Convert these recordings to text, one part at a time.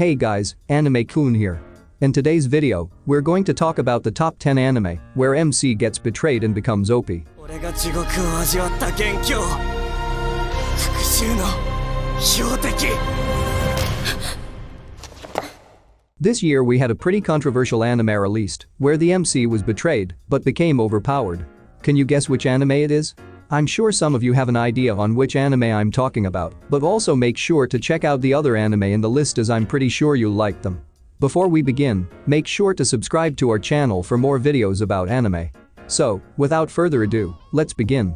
Hey guys, Anime-kun here. In today's video, we're going to talk about the top 10 anime where MC gets betrayed and becomes OP. This year we had a pretty controversial anime released, where the MC was betrayed but became overpowered. Can you guess which anime it is? I'm sure some of you have an idea on which anime I'm talking about, but also make sure to check out the other anime in the list as I'm pretty sure you'll like them. Before we begin, make sure to subscribe to our channel for more videos about anime. So, without further ado, let's begin.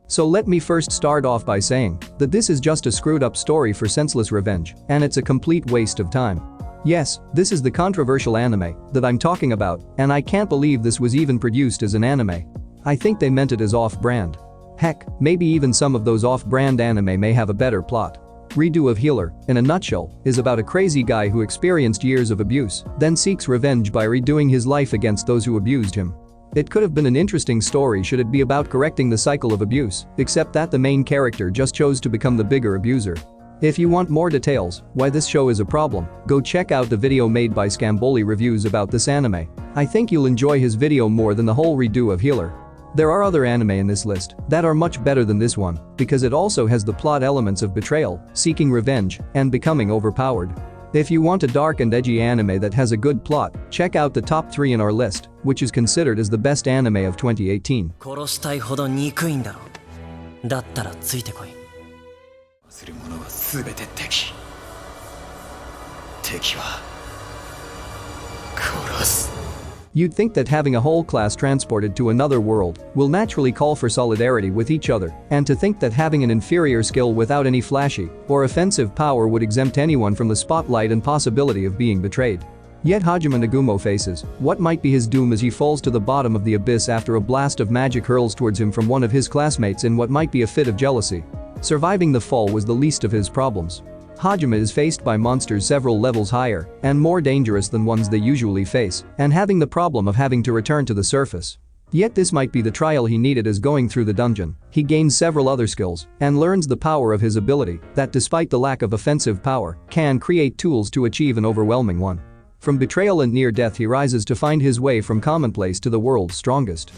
So let me first start off by saying that this is just a screwed up story for senseless revenge, and it's a complete waste of time. Yes, this is the controversial anime that I'm talking about, and I can't believe this was even produced as an anime. I think they meant it as off-brand. Heck, maybe even some of those off-brand anime may have a better plot. Redo of Healer, in a nutshell, is about a crazy guy who experienced years of abuse, then seeks revenge by redoing his life against those who abused him. It could have been an interesting story should it be about correcting the cycle of abuse, except that the main character just chose to become the bigger abuser. If you want more details why this show is a problem, go check out the video made by Scamboli Reviews about this anime. I think you'll enjoy his video more than the whole redo of Healer. There are other anime in this list that are much better than this one because it also has the plot elements of betrayal, seeking revenge, and becoming overpowered. If you want a dark and edgy anime that has a good plot, check out the top 3 in our list, which is considered as the best anime of 2018. You'd think that having a whole class transported to another world will naturally call for solidarity with each other, and to think that having an inferior skill without any flashy or offensive power would exempt anyone from the spotlight and possibility of being betrayed. Yet Hajime Nagumo faces what might be his doom as he falls to the bottom of the abyss after a blast of magic hurls towards him from one of his classmates in what might be a fit of jealousy. Surviving the fall was the least of his problems. Hajime is faced by monsters several levels higher and more dangerous than ones they usually face, and having the problem of having to return to the surface. Yet this might be the trial he needed as going through the dungeon. He gains several other skills and learns the power of his ability that despite the lack of offensive power, can create tools to achieve an overwhelming one. From betrayal and near death he rises to find his way from commonplace to the world's strongest.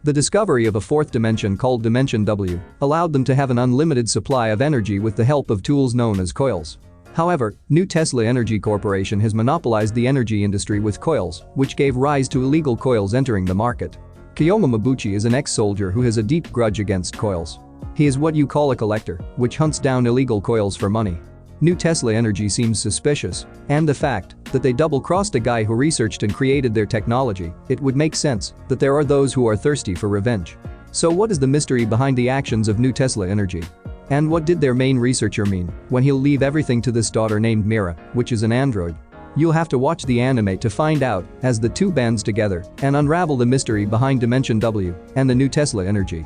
The discovery of a fourth dimension called Dimension W allowed them to have an unlimited supply of energy with the help of tools known as coils. However, New Tesla Energy Corporation has monopolized the energy industry with coils, which gave rise to illegal coils entering the market. Kiyoma Mabuchi is an ex-soldier who has a deep grudge against coils. He is what you call a collector, which hunts down illegal coils for money. New Tesla Energy seems suspicious, and the fact that they double-crossed a guy who researched and created their technology, it would make sense that there are those who are thirsty for revenge. So what is the mystery behind the actions of New Tesla Energy? And what did their main researcher mean when he'll leave everything to this daughter named Mira, which is an android? You'll have to watch the anime to find out as the two bands together and unravel the mystery behind Dimension W and the New Tesla Energy.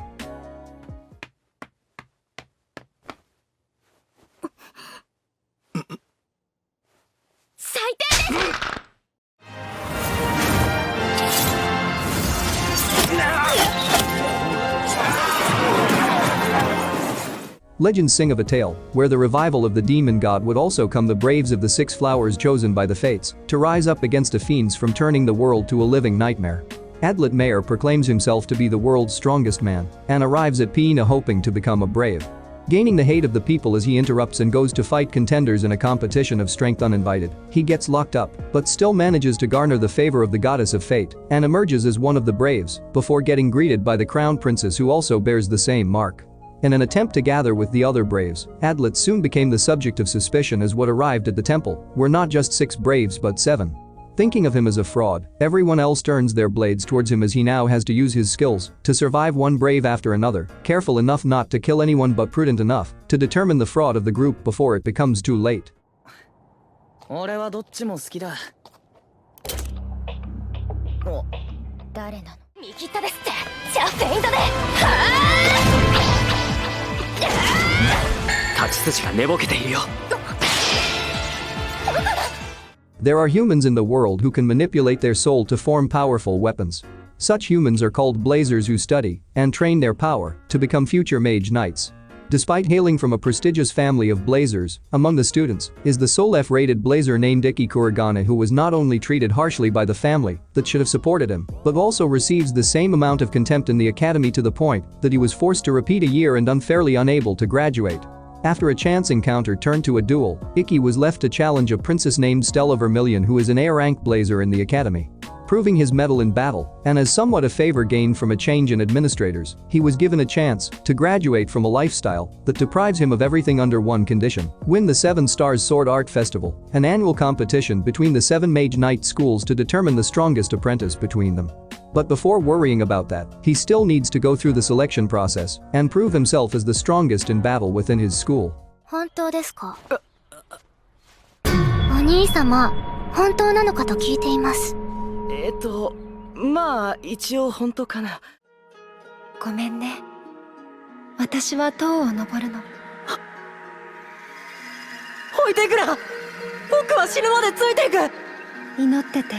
Legends sing of a tale where the revival of the demon god would also come the braves of the 6 flowers chosen by the fates to rise up against the fiends from turning the world to a living nightmare. Adlet Mayer proclaims himself to be the world's strongest man and arrives at Pina hoping to become a brave. Gaining the hate of the people as he interrupts and goes to fight contenders in a competition of strength uninvited, he gets locked up but still manages to garner the favor of the goddess of fate and emerges as one of the braves before getting greeted by the crown princess who also bears the same mark. In an attempt to gather with the other braves, Adlet soon became the subject of suspicion as what arrived at the temple were not just 6 braves but 7. Thinking of him as a fraud, everyone else turns their blades towards him as he now has to use his skills to survive one brave after another, careful enough not to kill anyone but prudent enough to determine the fraud of the group before it becomes too late. 誰なの？見切ったですって。じゃあフェイントで。タチ筋が寝ぼけているよ。There are humans in the world who can manipulate their soul to form powerful weapons. Such humans are called blazers who study and train their power to become future mage knights. Despite hailing from a prestigious family of blazers, among the students is the sole F-rated blazer named Iki Kurigane, who was not only treated harshly by the family that should have supported him, but also receives the same amount of contempt in the academy to the point that he was forced to repeat a year and unfairly unable to graduate. After a chance encounter turned to a duel, Iki was left to challenge a princess named Stella Vermilion, who is an A-rank blazer in the academy. Proving his mettle in battle, and as somewhat a favor gained from a change in administrators, he was given a chance to graduate from a lifestyle that deprives him of everything under one condition: win the 7 Stars Sword Art Festival, an annual competition between the 7 Mage Knight schools to determine the strongest apprentice between them. But before worrying about that, he still needs to go through the selection process and prove himself as the strongest in battle within his school. 本当ですか？お兄様、本当なのかと聞いています。まあ一応本当かな。ごめんね。私は塔を登るの。置いていくな。僕は死ぬまでついていく。祈ってて。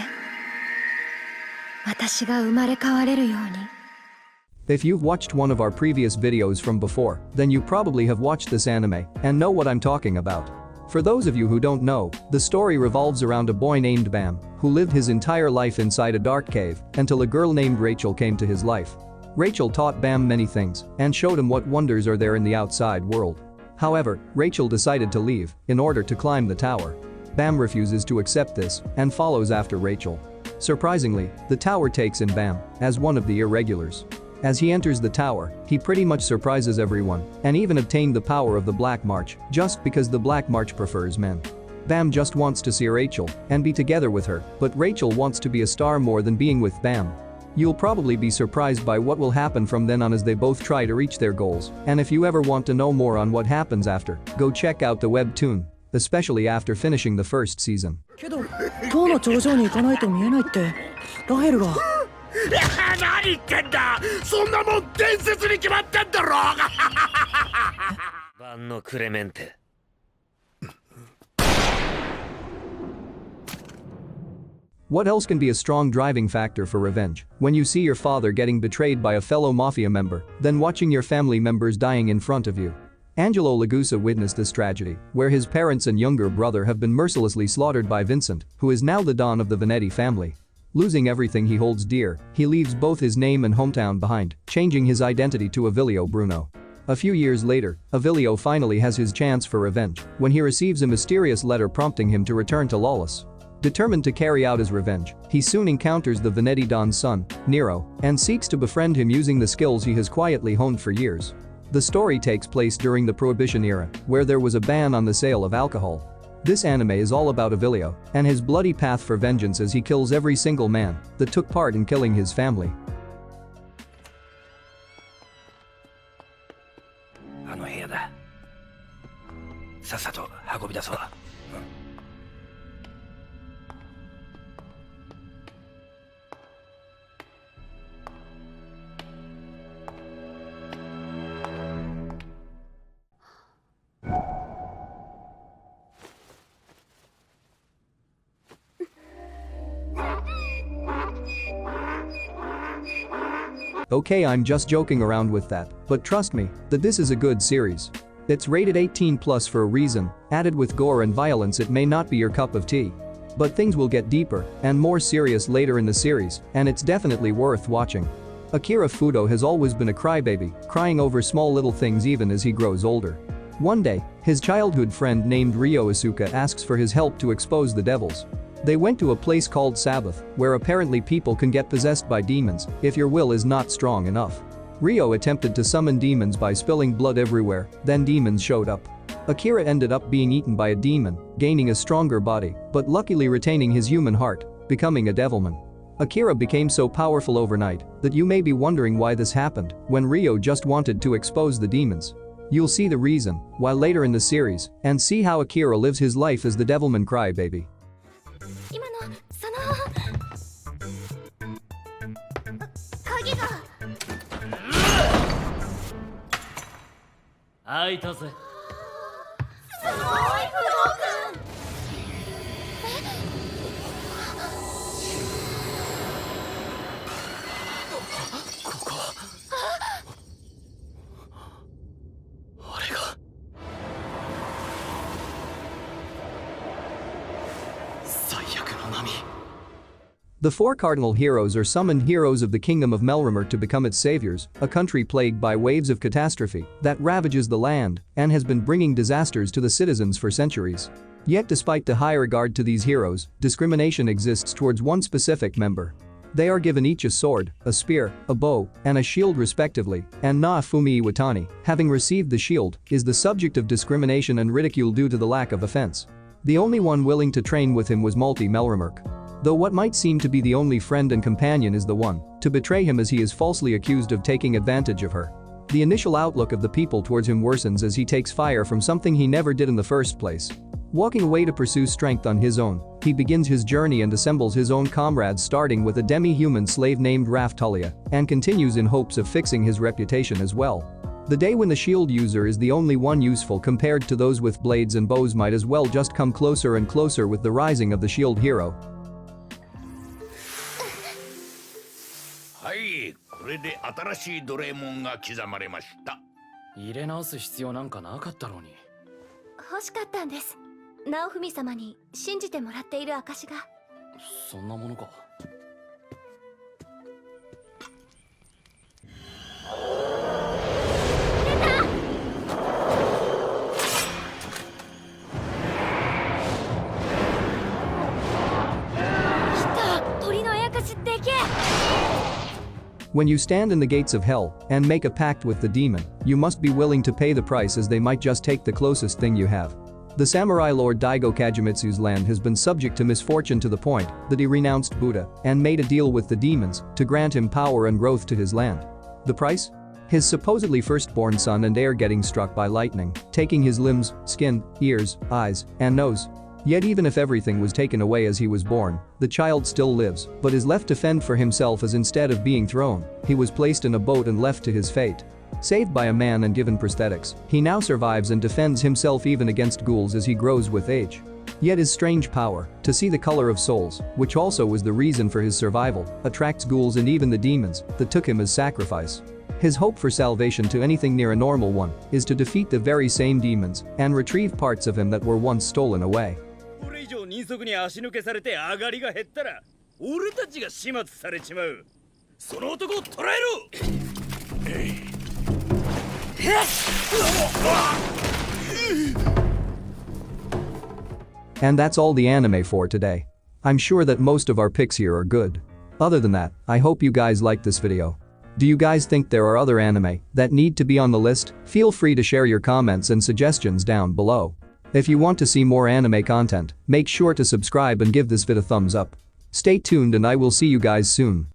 私が生まれ変われるように。If you've watched one of our previous videos from before, then you probably have watched this anime and know what I'm talking about. For those of you who don't know, the story revolves around a boy named Bam, who lived his entire life inside a dark cave until a girl named Rachel came to his life. Rachel taught Bam many things and showed him what wonders are there in the outside world. However, Rachel decided to leave in order to climb the tower. Bam refuses to accept this and follows after Rachel. Surprisingly, the tower takes in Bam as one of the irregulars. As he enters the tower, he pretty much surprises everyone and even obtained the power of the Black March just because the Black March prefers men. Bam just wants to see Rachel and be together with her, but Rachel wants to be a star more than being with Bam. You'll probably be surprised by what will happen from then on as they both try to reach their goals, and if you ever want to know more on what happens after, go check out the webtoon, especially after finishing the first season. けど、塔の頂上に行かないと見えないってラヘルが。何言ってんだ。そんなもん伝説に決まってんだろ。万のクレメンテ。What else can be a strong driving factor for revenge when you see your father getting betrayed by a fellow mafia member, then watching your family members dying in front of you? Angelo Lagusa witnessed this tragedy, where his parents and younger brother have been mercilessly slaughtered by Vincent, who is now the Don of the Venetti family. Losing everything he holds dear, he leaves both his name and hometown behind, changing his identity to Avilio Bruno. A few years later, Avilio finally has his chance for revenge when he receives a mysterious letter prompting him to return to Lawless. Determined to carry out his revenge, he soon encounters the Venetti Don's son, Nero, and seeks to befriend him using the skills he has quietly honed for years. The story takes place during the Prohibition era, where there was a ban on the sale of alcohol. This anime is all about Avilio and his bloody path for vengeance as he kills every single man that took part in killing his family. あの部屋だ。さっさと運び出そう。Okay, I'm just joking around with that, but trust me that this is a good series. It's rated 18+ for a reason, added with gore and violence. It may not be your cup of tea, but things will get deeper and more serious later in the series, and it's definitely worth watching. Akira Fudo has always been a crybaby, crying over small little things even as he grows older. One day, his childhood friend named Ryo Asuka asks for his help to expose the devils. They went to a place called Sabbath, where apparently people can get possessed by demons if your will is not strong enough. Ryo attempted to summon demons by spilling blood everywhere, then demons showed up. Akira ended up being eaten by a demon, gaining a stronger body, but luckily retaining his human heart, becoming a devilman. Akira became so powerful overnight that you may be wondering why this happened when Ryo just wanted to expose the demons. You'll see the reason why later in the series and see how Akira lives his life as the devilman crybaby. 開いたぜ。The four cardinal heroes are summoned heroes of the kingdom of Melrimer to become its saviors, a country plagued by waves of catastrophe that ravages the land and has been bringing disasters to the citizens for centuries. Yet despite the high regard to these heroes, discrimination exists towards one specific member. They are given each a sword, a spear, a bow, and a shield respectively, and Naofumi Iwatani, having received the shield, is the subject of discrimination and ridicule due to the lack of offense. The only one willing to train with him was Malty Melrimerk. Though what might seem to be the only friend and companion is the one to betray him as he is falsely accused of taking advantage of her. The initial outlook of the people towards him worsens as he takes fire from something he never did in the first place. Walking away to pursue strength on his own, he begins his journey and assembles his own comrades, starting with a demi-human slave named Raftalia, and continues in hopes of fixing his reputation as well. The day when the shield user is the only one useful compared to those with blades and bows might as well just come closer and closer with the rising of the shield hero. はい、これで新しいドレーモンが刻まれました。入れ直す必要なんかなかったのに。欲しかったんです。直文様に信じてもらっている証が。そんなものか。When you stand in the gates of hell and make a pact with the demon, you must be willing to pay the price, as they might just take the closest thing you have. The samurai lord Daigo Kajimitsu's land has been subject to misfortune to the point that he renounced Buddha and made a deal with the demons to grant him power and growth to his land. The price? His supposedly firstborn son and heir getting struck by lightning, taking his limbs, skin, ears, eyes, and nose. Yet even if everything was taken away as he was born, the child still lives, but is left to fend for himself, as instead of being thrown, he was placed in a boat and left to his fate. Saved by a man and given prosthetics, he now survives and defends himself even against ghouls as he grows with age. Yet his strange power, to see the color of souls, which also was the reason for his survival, attracts ghouls and even the demons that took him as sacrifice. His hope for salvation to anything near a normal one is to defeat the very same demons and retrieve parts of him that were once stolen away. これ以上人足に足抜けされて上がりが減ったら俺たちが始末されちまう。その男を捕らえろ。And that's all the anime for today. I'm sure that most of our picks here are good. Other than that, I hope you guys liked this video. Do you guys think there are other anime that need to be on the list? Feel free to share your comments and suggestions down below. If you want to see more anime content, make sure to subscribe and give this vid a thumbs up. Stay tuned and I will see you guys soon.